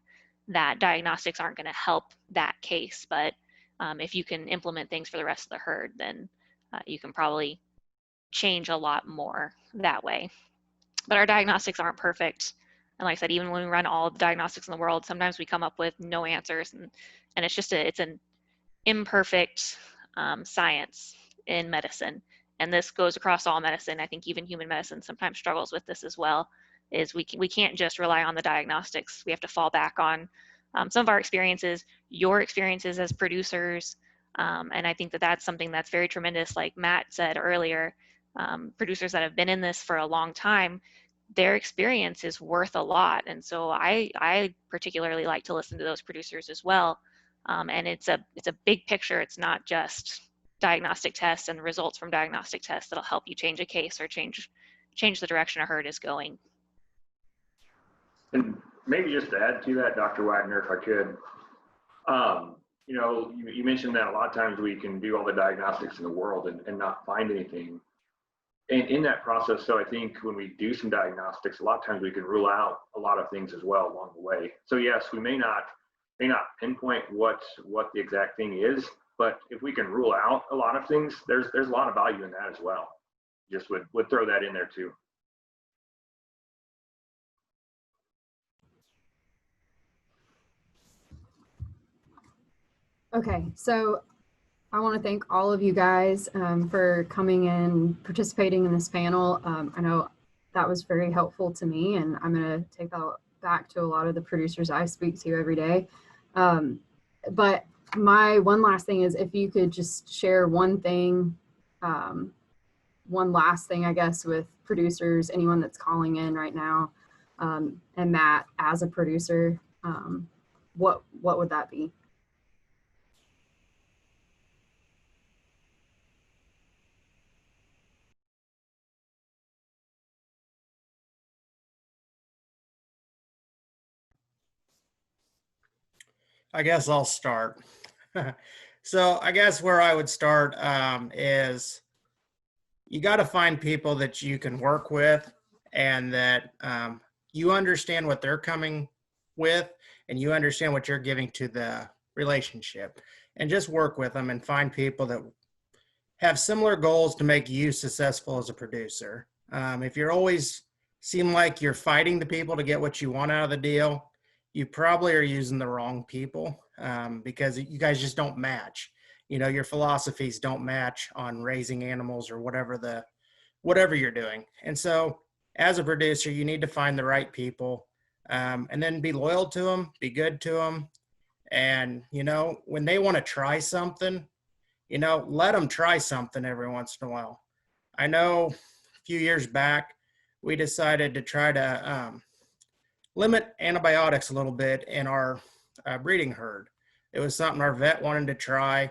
[SPEAKER 6] that diagnostics aren't going to help that case. But if you can implement things for the rest of the herd, then you can probably change a lot more that way. But our diagnostics aren't perfect. And like I said, even when we run all the diagnostics in the world, sometimes we come up with no answers. And it's just it's an imperfect science in medicine. And this goes across all medicine. I think even human medicine sometimes struggles with this as well, is we can't just rely on the diagnostics. We have to fall back on some of our experiences, your experiences as producers. And I think that that's something that's very tremendous. Like Matt said earlier, producers that have been in this for a long time, their experience is worth a lot. And so I particularly like to listen to those producers as well. And it's a big picture. It's not just diagnostic tests and the results from diagnostic tests that'll help you change a case or change the direction a herd is going.
[SPEAKER 5] And maybe just to add to that, Dr. Wagner, if I could, you mentioned that a lot of times we can do all the diagnostics in the world and not find anything. And in that process, so I think when we do some diagnostics, a lot of times we can rule out a lot of things as well along the way. So yes, we may not pinpoint what the exact thing is, but if we can rule out a lot of things, there's a lot of value in that as well. Just would throw that in there too.
[SPEAKER 3] Okay, so I want to thank all of you guys for coming in, participating in this panel. I know that was very helpful to me, and I'm going to take that back to a lot of the producers I speak to every day. But my one last thing is, if you could just share one thing, one last thing, I guess, with producers, anyone that's calling in right now, and Matt, as a producer, what would that be?
[SPEAKER 7] I guess I'll start. So I guess where I would start is you got to find people that you can work with, and that you understand what they're coming with, and you understand what you're giving to the relationship, and just work with them and find people that have similar goals to make you successful as a producer. If you're always seem like you're fighting the people to get what you want out of the deal, you probably are using the wrong people, because you guys just don't match. You know, your philosophies don't match on raising animals or whatever you're doing. And so as a producer, you need to find the right people, and then be loyal to them, be good to them. And, you know, when they want to try something, you know, let them try something every once in a while. I know a few years back, we decided to try to limit antibiotics a little bit in our breeding herd. It was something our vet wanted to try.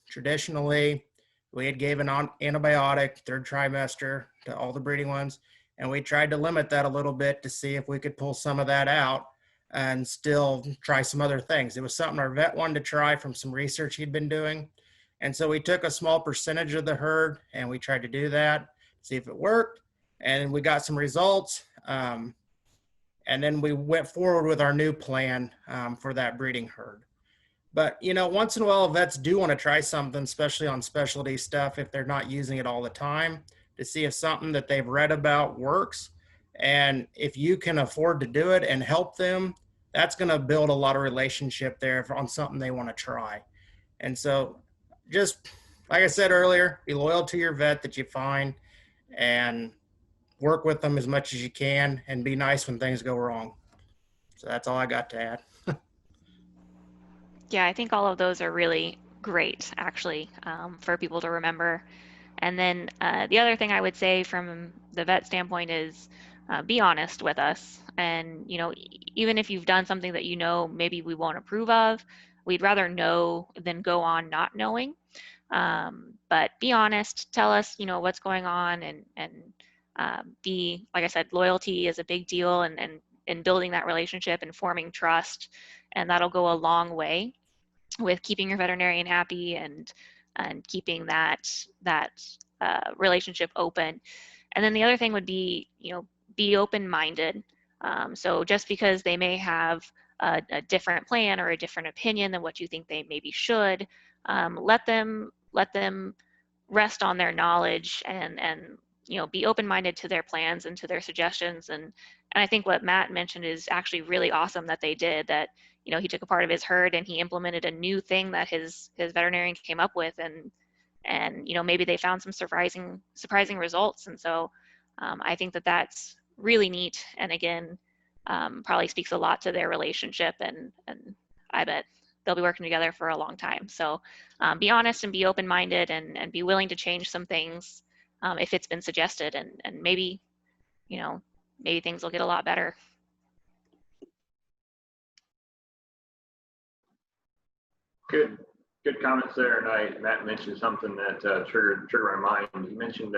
[SPEAKER 7] Traditionally, we had given on antibiotic third trimester to all the breeding ones, and we tried to limit that a little bit to see if we could pull some of that out and still try some other things. It was something our vet wanted to try from some research he'd been doing. And so we took a small percentage of the herd and we tried to do that, see if it worked. And we got some results. And then we went forward with our new plan for that breeding herd. But, you know, once in a while, vets do want to try something, especially on specialty stuff, if they're not using it all the time, to see if something that they've read about works. And if you can afford to do it and help them, that's going to build a lot of relationship there on something they want to try. And so just like I said earlier, be loyal to your vet that you find and work with them as much as you can and be nice when things go wrong. So that's all I got to add.
[SPEAKER 6] Yeah, I think all of those are really great, actually, for people to remember. And then the other thing I would say from the vet standpoint is be honest with us. And, you know, even if you've done something that you know maybe we won't approve of, we'd rather know than go on not knowing. But be honest, tell us, you know, what's going on, and be, like I said, loyalty is a big deal, and building that relationship and forming trust, and that'll go a long way with keeping your veterinarian happy and keeping that relationship open. And then the other thing would be, you know, be open-minded. So just because they may have a different plan or a different opinion than what you think they maybe should, let them rest on their knowledge, and you know, be open-minded to their plans and to their suggestions. And I think what Matt mentioned is actually really awesome that they did that. You know, he took a part of his herd and he implemented a new thing that his veterinarian came up with, and you know, maybe they found some surprising results. And so I think that that's really neat, and again, probably speaks a lot to their relationship, and I bet they'll be working together for a long time. So be honest and be open-minded, and be willing to change some things if it's been suggested, and maybe, you know, maybe things will get a lot better.
[SPEAKER 5] Good comments there. And Matt mentioned something that triggered my mind. He mentioned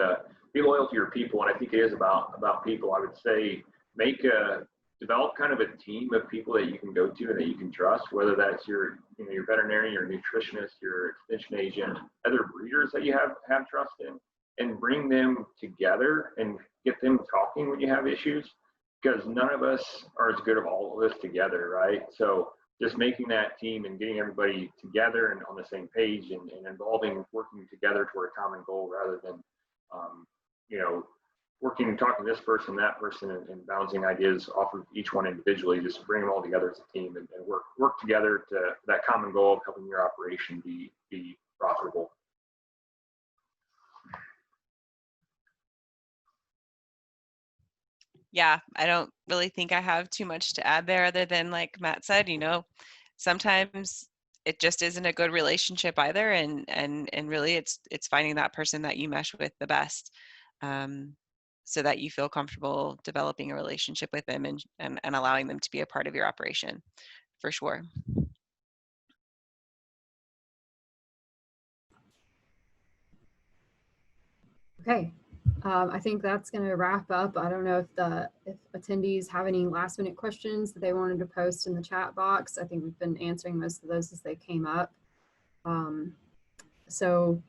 [SPEAKER 5] be loyal to your people, and I think it is about people. I would say develop kind of a team of people that you can go to and that you can trust, whether that's your veterinarian, your nutritionist, your extension agent, other breeders that you have trust in, and bring them together and get them talking when you have issues, because none of us are as good as all of us together, right? So just making that team and getting everybody together and on the same page, and working together toward a common goal, rather than, you know, talking to this person, that person, and bouncing ideas off of each one individually. Just bring them all together as a team and work together to that common goal of helping your operation be profitable.
[SPEAKER 4] Yeah, I don't really think I have too much to add there, other than, like Matt said, you know, sometimes it just isn't a good relationship either, and really it's finding that person that you mesh with the best, so that you feel comfortable developing a relationship with them, and allowing them to be a part of your operation, for sure.
[SPEAKER 3] Okay. I think that's going to wrap up. I don't know if attendees have any last minute questions that they wanted to post in the chat box. I think we've been answering most of those as they came up. So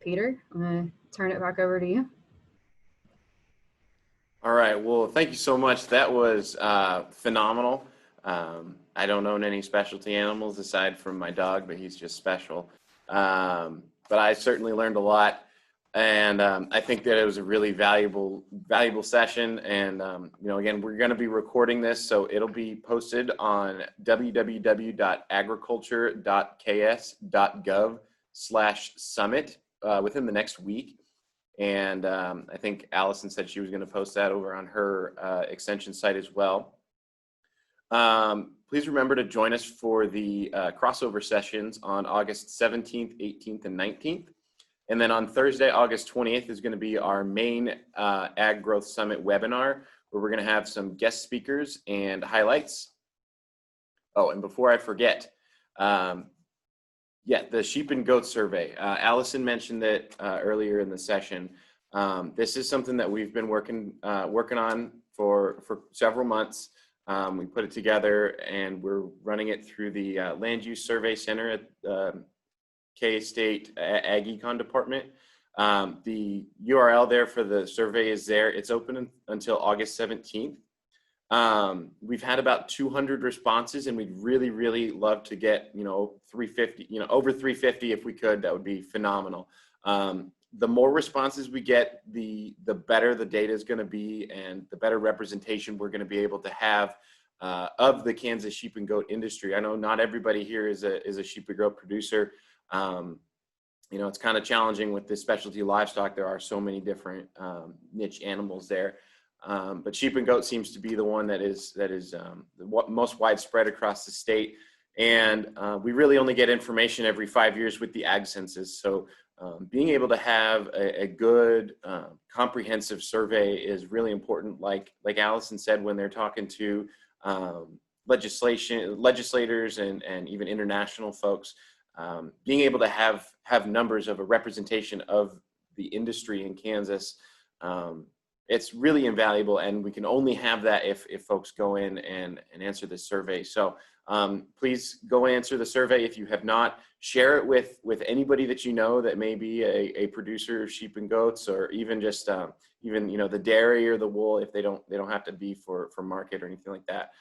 [SPEAKER 3] Peter, I'm going to turn it back over to you.
[SPEAKER 2] All right. Well, thank you so much. That was phenomenal. I don't own any specialty animals aside from my dog, but he's just special. But I certainly learned a lot. And I think that it was a really valuable session. And, again, we're going to be recording this, so it'll be posted on www.agriculture.ks.gov/summit within the next week. And I think Allison said she was going to post that over on her extension site as well. Please remember to join us for the crossover sessions on August 17th, 18th, and 19th. And then on Thursday, August 20th is going to be our main Ag Growth Summit webinar, where we're going to have some guest speakers and highlights. Oh, and before I forget, the sheep and goat survey. Allison mentioned it earlier in the session. This is something that we've been working on for several months. We put it together, and we're running it through the Land Use Survey Center at K-State Ag Econ Department. The URL there for the survey is there. It's open until August 17th. We've had about 200 responses, and we'd really, really love to get, 350, over 350 if we could. That would be phenomenal. The more responses we get, the better the data is going to be, and the better representation we're going to be able to have of the Kansas sheep and goat industry. I know not everybody here is a sheep and goat producer. It's kind of challenging with this specialty livestock. There are so many different niche animals there. But sheep and goat seems to be the one that is the most widespread across the state. And we really only get information every 5 years with the ag census. So being able to have a good comprehensive survey is really important. Like Allison said, when they're talking to legislators and even international folks, being able to have numbers of a representation of the industry in Kansas, it's really invaluable, and we can only have that if folks go in and answer this survey. So please go answer the survey. If you have not, share it with anybody that you know that may be a producer of sheep and goats, or even just the dairy or the wool, if they don't have to be for market or anything like that.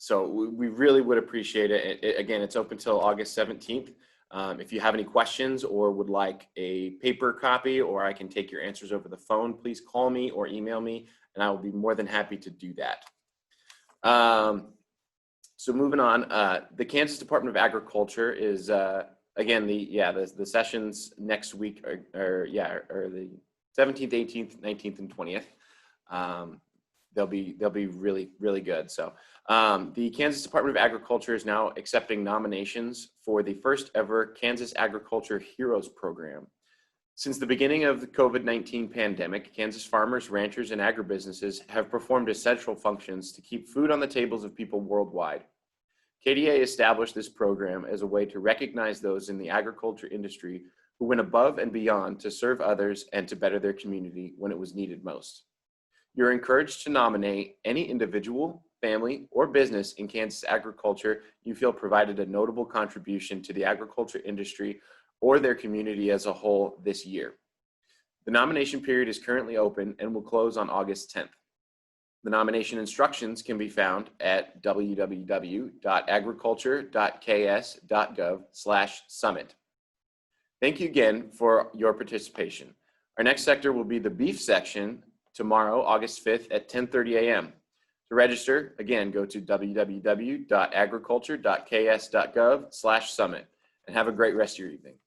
[SPEAKER 2] So we really would appreciate it. Again, it's open till August 17th. If you have any questions or would like a paper copy, or I can take your answers over the phone, please call me or email me, and I will be more than happy to do that. So moving on, the Kansas Department of Agriculture is, again, the sessions next week are the 17th, 18th, 19th, and 20th. They'll be really, really good. So the Kansas Department of Agriculture is now accepting nominations for the first ever Kansas Agriculture Heroes Program. Since the beginning of the COVID-19 pandemic, Kansas farmers, ranchers, and agribusinesses have performed essential functions to keep food on the tables of people worldwide. KDA established this program as a way to recognize those in the agriculture industry who went above and beyond to serve others and to better their community when it was needed most. You're encouraged to nominate any individual, family, or business in Kansas agriculture you feel provided a notable contribution to the agriculture industry or their community as a whole this year. The nomination period is currently open and will close on August 10th. The nomination instructions can be found at www.agriculture.ks.gov/summit. Thank you again for your participation. Our next sector will be the beef section tomorrow, August 5th at 10:30 a.m. To register, again, go to www.agriculture.ks.gov/summit, and have a great rest of your evening.